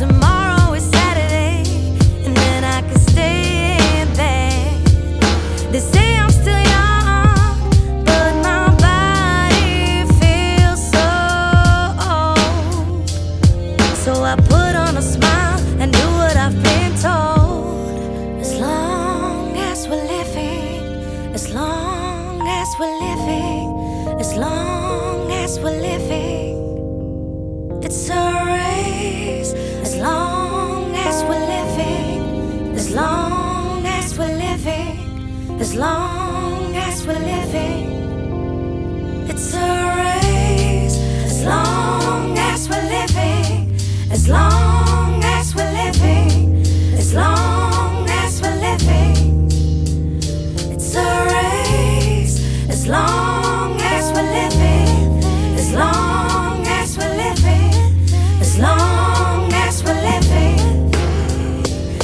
tomorrow is Saturday, and then I can stay in bed. They say I'm still young, but my body feels so old. So I put on a smile and do what I've been told. As long as we're living, as long as we're living, as long as we're living, it's a race. As long as we're living, as long as we're living, as long as we're living, it's a race. As long as we're living, as long as we're living, as long as we're living, it's a race. As long as we're living, as long as we're living, as long as we're living,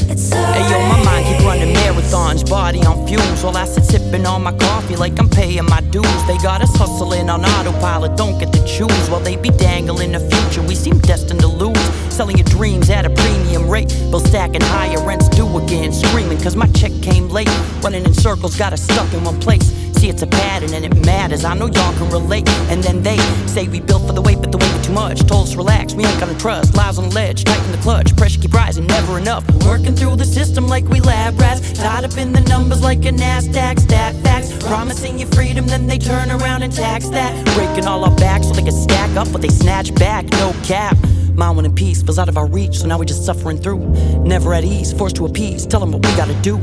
it's a Hey yo, my mind keep running marathons, body on fumes, while I sit sipping on my coffee like I'm paying my dues. They got us hustling on autopilot, don't get to choose, while they be dangling the future we seem destined to lose. Selling your dreams at a premium rate, bills stacking higher, rents due again, screaming cause my check came late. Running in circles, got us stuck in one place. See, it's a pattern and it matters, I know y'all can relate. And then they say we built for the weight, but the weight too much. Told us relax, we ain't gonna trust. Lies on the ledge, tighten the clutch. Pressure keep rising, never enough. Working through the system like we lab rats, tied up in the numbers like a NASDAQ, stat facts. Promising you freedom, then they turn around and tax that. Breaking all our backs so they can stack up, but they snatch back, no cap. Mind, one in peace, feels out of our reach, so now we're just suffering through. Never at ease, forced to appease, tell them what we gotta do.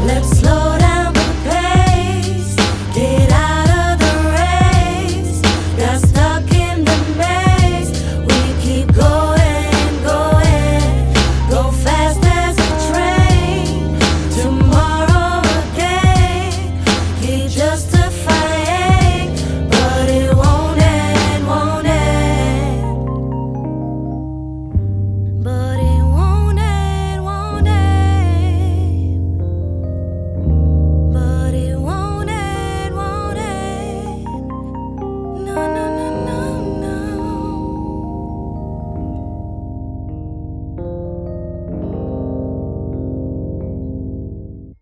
Let's slow